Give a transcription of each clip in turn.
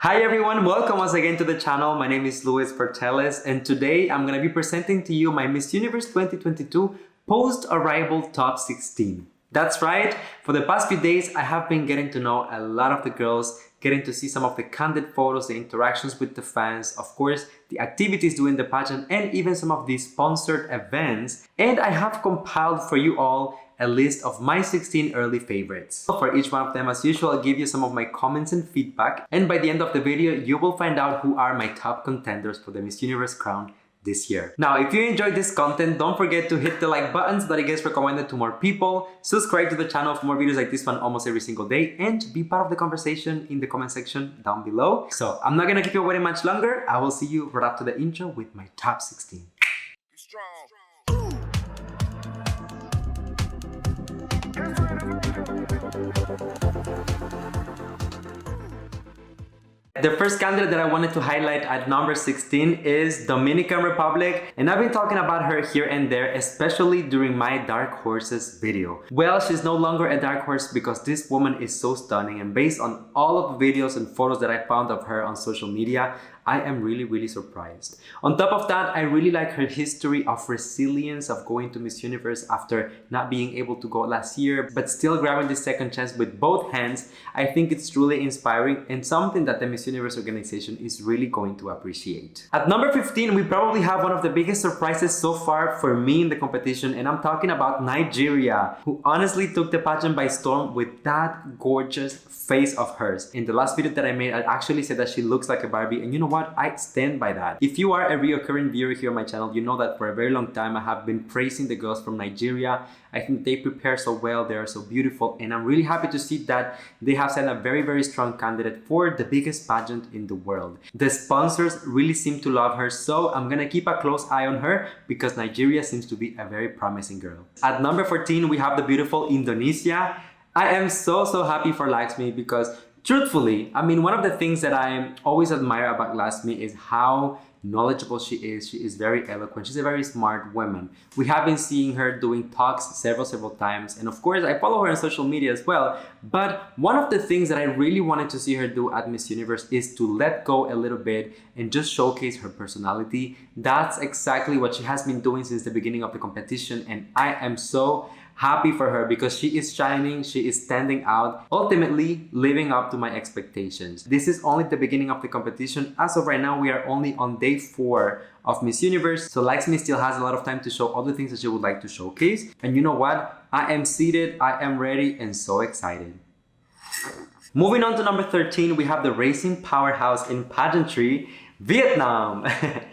Hi everyone, welcome once again to the channel. My name is Luis Portelles and today I'm going to be presenting to you my Miss Universe 2022 post-arrival top 16. That's right, for the past few days I have been getting to know a lot of the girls, getting to see some of the candid photos, the interactions with the fans, of course the activities during the pageant and even some of the sponsored events. And I have compiled for you all a list of my 16 early favorites. For each one of them, as usual, I'll give you some of my comments and feedback, and by the end of the video you will find out who are my top contenders for the Miss Universe crown this year. Now, if you enjoyed this content, don't forget to hit the like button so that it gets recommended to more people, subscribe to the channel for more videos like this one almost every single day, and be part of the conversation in the comment section down below. So I'm not gonna keep you waiting much longer. I will see you right after the intro with my top 16. The first candidate that I wanted to highlight at number 16 is Dominican Republic, and I've been talking about her here and there, especially during my Dark Horses video. Well, she's no longer a dark horse because this woman is so stunning, and based on all of the videos and photos that I found of her on social media, I am really surprised. On top of that, I really like her history of resilience of going to Miss Universe after not being able to go last year, but still grabbing the second chance with both hands. I think it's truly inspiring and something that the Miss Universe organization is really going to appreciate. At number 15, we probably have one of the biggest surprises so far for me in the competition, and I'm talking about Nigeria, who honestly took the pageant by storm with that gorgeous face of hers. In the last video that I made, I actually said that she looks like a Barbie, and you know what? I stand by that. If you are a recurring viewer here on my channel, you know that for a very long time I have been praising the girls from Nigeria. I think they prepare so well, they are so beautiful, and I'm really happy to see that they have sent a very strong candidate for the biggest pageant in the world. The sponsors really seem to love her, so I'm gonna keep a close eye on her because Nigeria seems to be a very promising girl. At number 14, we have the beautiful Indonesia. I am so happy for Laxmi because truthfully, I mean, one of the things that I always admire about Laxmi is how knowledgeable she is. She is very eloquent. She's a very smart woman. We have been seeing her doing talks several times, and of course I follow her on social media as well. But one of the things that I really wanted to see her do at Miss Universe is to let go a little bit and just showcase her personality. That's exactly what she has been doing since the beginning of the competition, and I am so happy for her because she is shining, she is standing out, ultimately living up to my expectations. This is only the beginning of the competition. As of right now, we are only on day 4 of Miss Universe, so Laxmi still has a lot of time to show all the things that she would like to showcase. And you know what? I am seated, I am ready, and so excited. Moving on to number 13, we have the racing powerhouse in pageantry, Vietnam.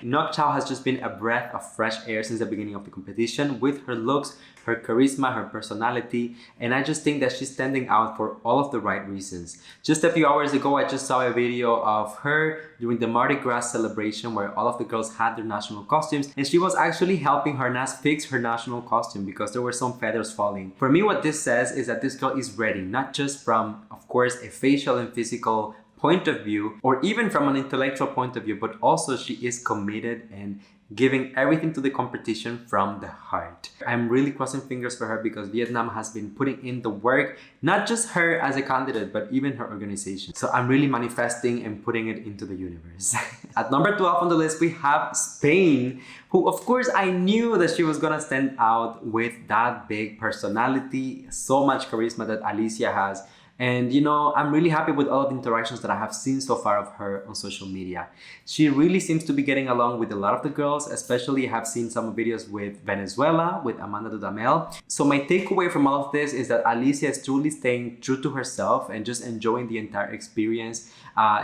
Ngoc Chow has just been a breath of fresh air since the beginning of the competition with her looks, her charisma, her personality, and I just think that she's standing out for all of the right reasons. Just a few hours ago, I just saw a video of her during the Mardi Gras celebration where all of the girls had their national costumes, and she was actually helping her Nas fix her national costume because there were some feathers falling. For me, what this says is that this girl is ready, not just from, of course, a facial and physical point of view, or even from an intellectual point of view, but also she is committed and giving everything to the competition from the heart. I'm really crossing fingers for her because Vietnam has been putting in the work, not just her as a candidate, but even her organization. So I'm really manifesting and putting it into the universe. At number 12 on the list, we have Spain, who of course I knew that she was gonna stand out with that big personality, so much charisma that Alicia has. And you know, I'm really happy with all of the interactions that I have seen so far of her on social media. She really seems to be getting along with a lot of the girls, especially I have seen some videos with Venezuela, with Amanda Dudamel. So my takeaway from all of this is that Alicia is truly staying true to herself and just enjoying the entire experience.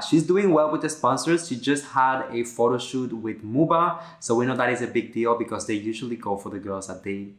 She's doing well with the sponsors. She just had a photo shoot with Muba. So we know that is a big deal because they usually go for the girls that they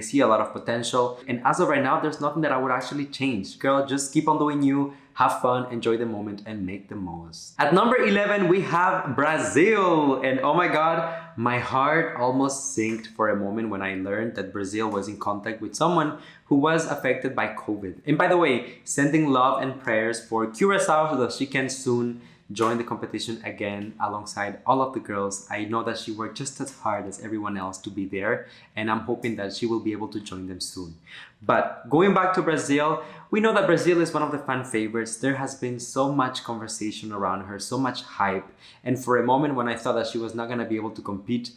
see a lot of potential. And as of right now, there's nothing that I would actually change. Girl, just keep on doing you, have fun, enjoy the moment, and make the most. At number 11, we have Brazil. And oh my God, my heart almost sank for a moment when I learned that Brazil was in contact with someone who was affected by COVID. And by the way, sending love and prayers for Curacao so that she can soon join the competition again alongside all of the girls. I know that she worked just as hard as everyone else to be there, and I'm hoping that she will be able to join them soon. But going back to Brazil, we know that Brazil is one of the fan favorites. There has been so much conversation around her, so much hype, and for a moment when I thought that she was not going to be able to compete,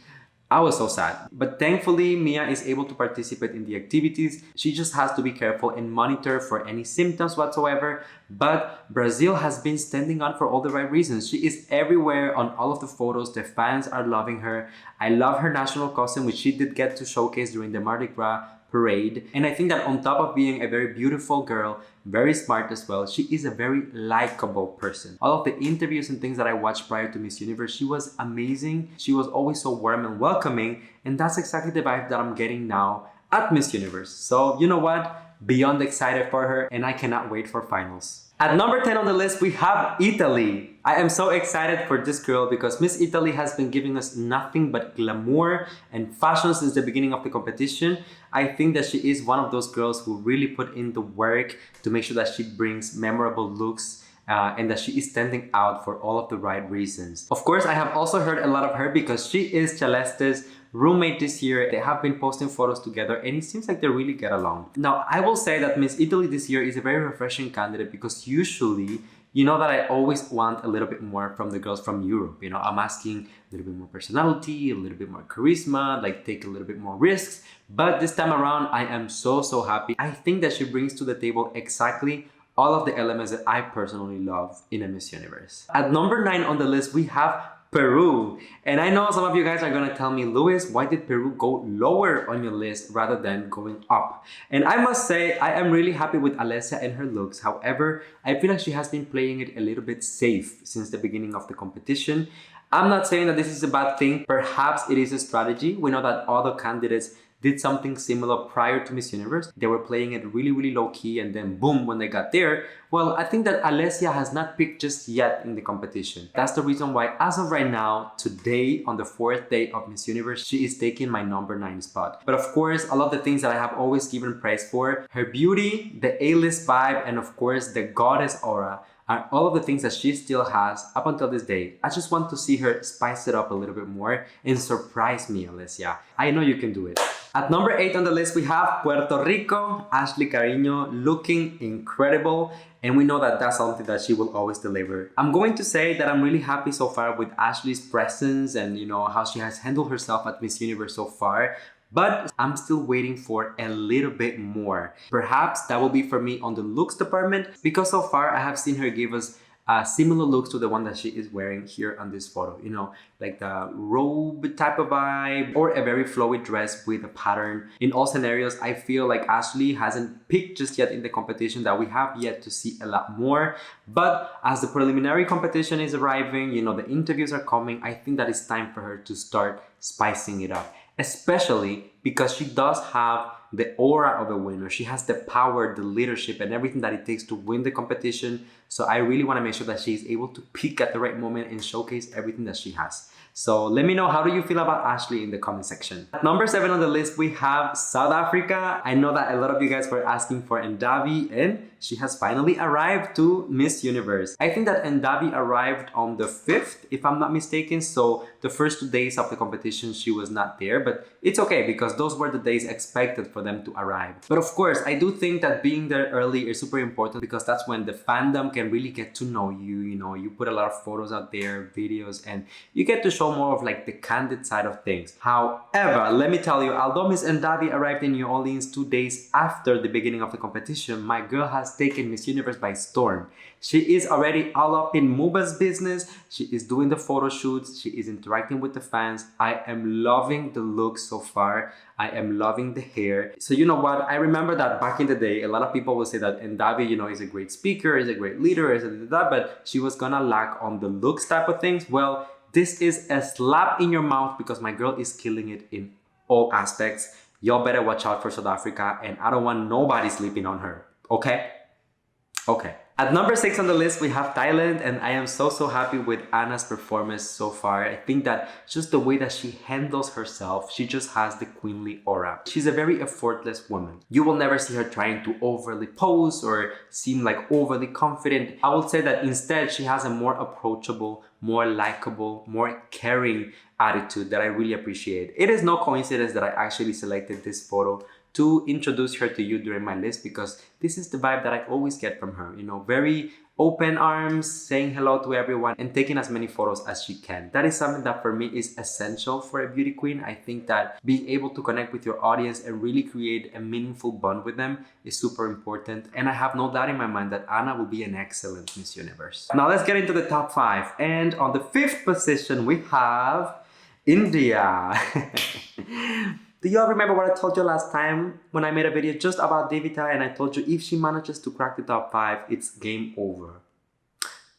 I was so sad. But thankfully, Mia is able to participate in the activities. She just has to be careful and monitor for any symptoms whatsoever. But Brazil has been standing out for all the right reasons. She is everywhere on all of the photos. The fans are loving her. I love her national costume, which she did get to showcase during the Mardi Gras parade. And I think that on top of being a very beautiful girl, very smart as well, she is a very likable person. All of the interviews and things that I watched prior to Miss Universe, she was amazing. She was always so warm and welcoming, and that's exactly the vibe that I'm getting now at Miss Universe. So you know what? Beyond excited for her, and I cannot wait for finals. At number 10 on the list, we have Italy. I am so excited for this girl because Miss Italy has been giving us nothing but glamour and fashion since the beginning of the competition. I think that she is one of those girls who really put in the work to make sure that she brings memorable looks and that she is standing out for all of the right reasons. Of course, I have also heard a lot of her because she is Celeste's roommate this year. They have been posting photos together and it seems like they really get along. Now, I will say that Miss Italy this year is a very refreshing candidate because usually, you know that I always want a little bit more from the girls from Europe. You know, I'm asking a little bit more personality, a little bit more charisma, like take a little bit more risks. But this time around, I am so happy. I think that she brings to the table exactly all of the elements that I personally love in a Miss Universe. At number 9 on the list, we have Peru. And I know some of you guys are gonna tell me, Luis, why did Peru go lower on your list rather than going up? And I must say, I am really happy with Alessia and her looks. However, I feel like she has been playing it a little bit safe since the beginning of the competition. I'm not saying that this is a bad thing. Perhaps it is a strategy. We know that other candidates did something similar prior to Miss Universe. They were playing it really low key and then boom, when they got there. Well, I think that Alessia has not picked just yet in the competition. That's the reason why as of right now, today on the 4th day of Miss Universe, she is taking my number 9 spot. But of course, all of the things that I have always given praise for, her beauty, the A-list vibe, and of course, the goddess aura, are all of the things that she still has up until this day. I just want to see her spice it up a little bit more and surprise me, Alessia. I know you can do it. At number 8 on the list, we have Puerto Rico, Ashley Carino, looking incredible. And we know that that's something that she will always deliver. I'm going to say that I'm really happy so far with Ashley's presence and you know how she has handled herself at Miss Universe so far. But I'm still waiting for a little bit more. Perhaps that will be for me on the looks department because so far I have seen her give us similar looks to the one that she is wearing here on this photo. You know, like the robe type of vibe or a very flowy dress with a pattern. In all scenarios, I feel like Ashley hasn't picked just yet in the competition, that we have yet to see a lot more. But as the preliminary competition is arriving, you know, the interviews are coming, I think that it's time for her to start spicing it up. Especially because she does have the aura of a winner. She has the power, the leadership, and everything that it takes to win the competition. So I really want to make sure that she is able to peak at the right moment and showcase everything that she has. So let me know, how do you feel about Ashley in the comment section? At number 7 on the list, we have South Africa. I know that a lot of you guys were asking for Ndavi, and she has finally arrived to Miss Universe. I think that Ndavi arrived on the 5th, if I'm not mistaken. So the first 2 days of the competition, she was not there, but it's okay because those were the days expected for them to arrive. But of course, I do think that being there early is super important because that's when the fandom can really get to know you. You know, you put a lot of photos out there, videos, and you get to show more of like the candid side of things. However, let me tell you, although Miss Ndavi arrived in New Orleans 2 days after the beginning of the competition, my girl has taken Miss Universe by storm. She is already all up in Muba's business. She is doing the photo shoots. She is interacting with the fans. I am loving the look so far. I am loving the hair. So you know what? I remember that back in the day, a lot of people will say that Ndavi, you know, is a great speaker, is a great leader, is that, but she was gonna lack on the looks type of things. Well, this is a slap in your mouth because my girl is killing it in all aspects. Y'all better watch out for South Africa, and I don't want nobody sleeping on her. Okay? Okay. At number 6 on the list, we have Thailand, and I am so happy with Anna's performance so far. I think that just the way that she handles herself, she just has the queenly aura. She's a very effortless woman. You will never see her trying to overly pose or seem like overly confident. I would say that instead, she has a more approachable, more likable, more caring attitude that I really appreciate. It is no coincidence that I actually selected this photo to introduce her to you during my list, because this is the vibe that I always get from her. You know, very open arms, saying hello to everyone and taking as many photos as she can. That is something that for me is essential for a beauty queen. I think that being able to connect with your audience and really create a meaningful bond with them is super important. And I have no doubt in my mind that Anna will be an excellent Miss Universe. Now let's get into the top 5. And on the 5th position, we have India. Do you all remember what I told you last time when I made a video just about Devita, and I told you if she manages to crack the top 5, it's game over?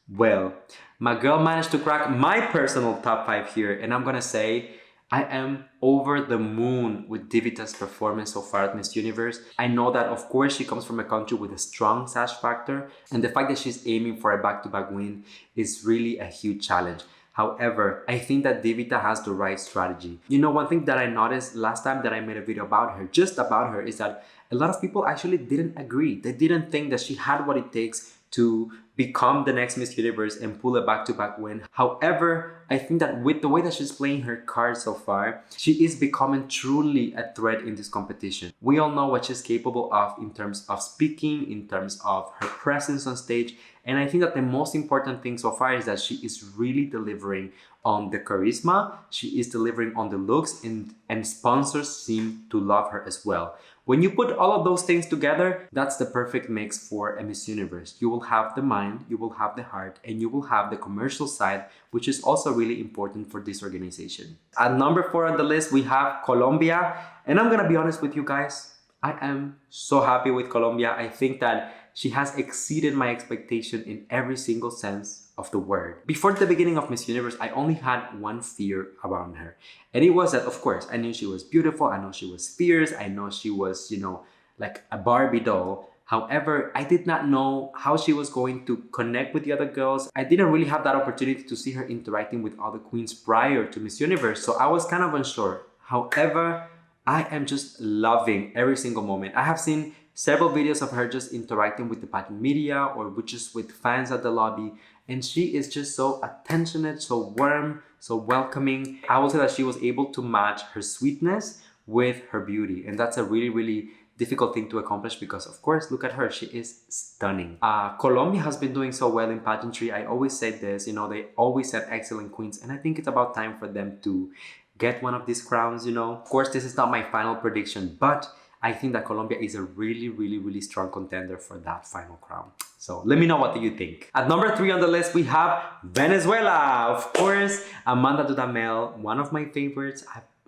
Well, my girl managed to crack my personal top 5 here, and I'm gonna say I am over the moon with Devita's performance so far at Miss Universe. I know that of course she comes from a country with a strong sash factor, and the fact that she's aiming for a back-to-back win is really a huge challenge. However, I think that Devita has the right strategy. You know, one thing that I noticed last time that I made a video about her, just about her, is that a lot of people actually didn't agree. They didn't think that she had what it takes to become the next Miss Universe and pull a back-to-back win. However, I think that with the way that she's playing her cards so far, she is becoming truly a threat in this competition. We all know what she's capable of in terms of speaking, in terms of her presence on stage. And I think that the most important thing so far is that she is really delivering on the charisma, she is delivering on the looks, and sponsors seem to love her as well. When you put all of those things together, that's the perfect mix for a Miss Universe. You will have the mind, you will have the heart, and you will have the commercial side, which is also really important for this organization. At number 4 on the list, we have Colombia. And I'm gonna be honest with you guys, I am so happy with Colombia. I think that she has exceeded my expectation in every single sense of the word. Before the beginning of Miss Universe, I only had one fear around her. And it was that, of course, I knew she was beautiful, I know she was fierce, I know she was, you know, like a Barbie doll. However, I did not know how she was going to connect with the other girls. I didn't really have that opportunity to see her interacting with other queens prior to Miss Universe, so I was kind of unsure. However, I am just loving every single moment. I have seen several videos of her just interacting with the pageant media or just with fans at the lobby, and she is just so attentionate, so warm, so welcoming. I will say that she was able to match her sweetness with her beauty, and that's a really difficult thing to accomplish because, of course, look at her, she is stunning. Colombia has been doing so well in pageantry. I always say this, you know, they always have excellent queens, and I think it's about time for them to get one of these crowns, you know. Of course, this is not my final prediction, but I think that Colombia is a really strong contender for that final crown. So let me know, what do you think? At number 3 on the list, we have Venezuela. Of course, Amanda Dudamel, one of my favorites.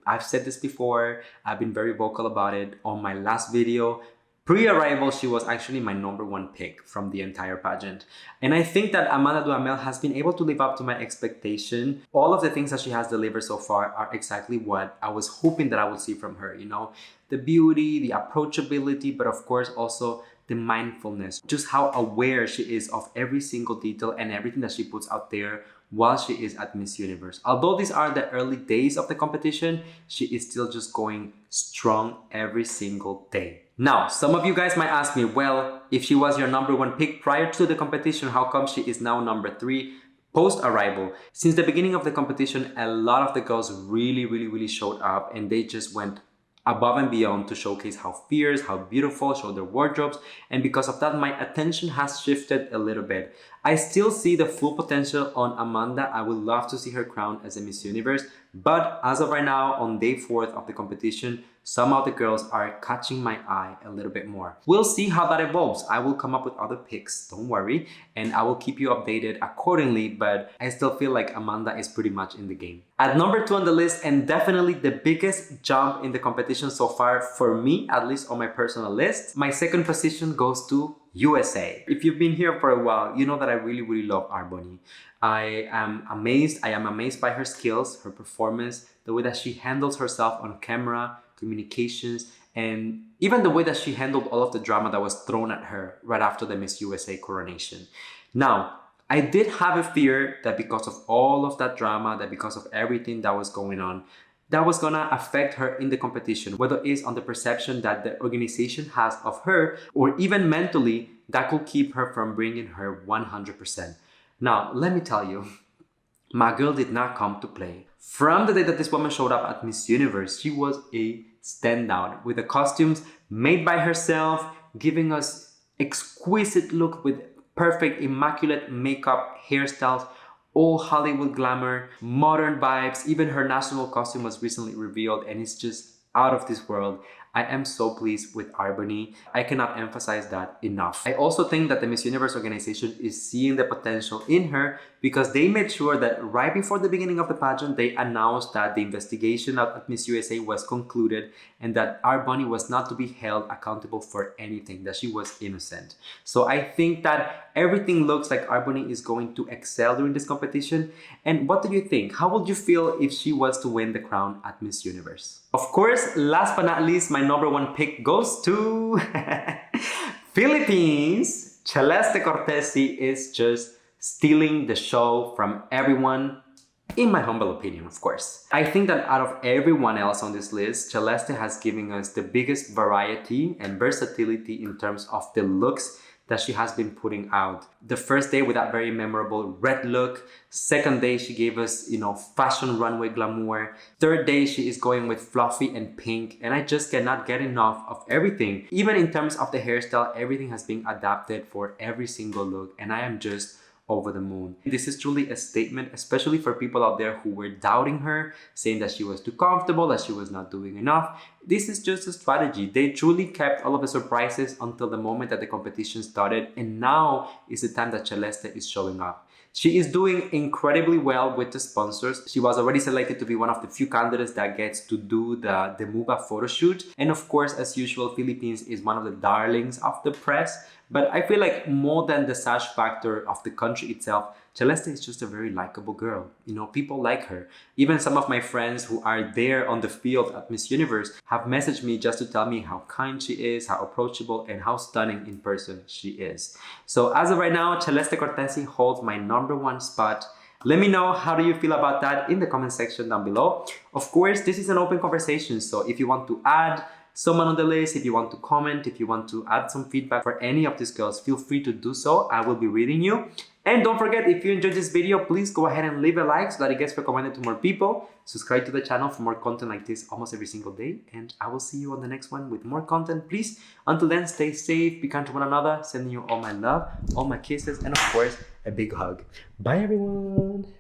I've said this before. I've been very vocal about it on my last video. Pre-arrival, she was actually my number 1 pick from the entire pageant. And I think that Amanda Dudamel has been able to live up to my expectation. All of the things that she has delivered so far are exactly what I was hoping that I would see from her, you know? The beauty, the approachability, but of course also the mindfulness. Just how aware she is of every single detail and everything that she puts out there while she is at Miss Universe. Although these are the early days of the competition, she is still just going strong every single day. Now, some of you guys might ask me, well, if she was your number 1 pick prior to the competition, how come she is now number 3 post-arrival? Since the beginning of the competition, a lot of the girls really showed up, and they just went above and beyond to showcase how fierce, how beautiful, show their wardrobes. And because of that, my attention has shifted a little bit. I still see the full potential on Amanda. I would love to see her crowned as a Miss Universe. But as of right now, on day 4th of the competition, some of the girls are catching my eye a little bit more. We'll see how that evolves. I will come up with other picks, don't worry, and I will keep you updated accordingly, but I still feel like Amanda is pretty much in the game. At number 2 on the list, and definitely the biggest jump in the competition so far for me, at least on my personal list, my 2nd position goes to USA. If you've been here for a while, you know that I really love Arboni. I am amazed by her skills, her performance, the way that she handles herself on camera, communications, and even the way that she handled all of the drama that was thrown at her right after the Miss USA coronation. Now, I did have a fear that because of all of that drama, that because of everything that was going on, that was gonna affect her in the competition, whether it's on the perception that the organization has of her, or even mentally, that could keep her from bringing her 100%. Now, let me tell you, my girl did not come to play. From the day that this woman showed up at Miss Universe, she was a standout with the costumes made by herself, giving us exquisite look with perfect, immaculate makeup, hairstyles, all Hollywood glamour, modern vibes. Even her national costume was recently revealed and it's just out of this world. I am so pleased with Arbony. I cannot emphasize that enough. I also think that the Miss Universe organization is seeing the potential in her because they made sure that right before the beginning of the pageant, they announced that the investigation at Miss USA was concluded and that Arbony was not to be held accountable for anything, that she was innocent. So I think that everything looks like Arbony is going to excel during this competition. And what do you think? How would you feel if she was to win the crown at Miss Universe? Of course, last but not least, my number one pick goes to Philippines. Celeste Cortesi is just stealing the show from everyone, in my humble opinion, of course. I think that out of everyone else on this list, Celeste has given us the biggest variety and versatility in terms of the looks that she has been putting out. The first day with that very memorable red look. Second day, she gave us, fashion runway glamour. Third day, she is going with fluffy and pink. And I just cannot get enough of everything. Even in terms of the hairstyle, everything has been adapted for every single look. And I am just over the moon. This is truly a statement, especially for people out there who were doubting her, saying that she was too comfortable, that she was not doing enough. This is just a strategy. They truly kept all of the surprises until the moment that the competition started, and now is the time that Celeste is showing up. She is doing incredibly well with the sponsors. She was already selected to be one of the few candidates that gets to do the MUBA photo shoot. And of course, as usual, Philippines is one of the darlings of the press. But I feel like more than the sash factor of the country itself, Celeste is just a very likable girl. People like her. Even some of my friends who are there on the field at Miss Universe have messaged me just to tell me how kind she is, how approachable, and how stunning in person she is. So as of right now, Celeste Cortesi holds my number one spot. Let me know how do you feel about that in the comment section down below. Of course, this is an open conversation, so if you want to add someone on the list, if you want to comment, if you want to add some feedback for any of these girls, feel free to do so. I will be reading you. And don't forget, if you enjoyed this video, please go ahead and leave a like so that it gets recommended to more people. Subscribe to the channel for more content like this almost every single day. And I will see you on the next one with more content, please. Until then, stay safe, be kind to one another, sending you all my love, all my kisses, and of course, a big hug. Bye, everyone.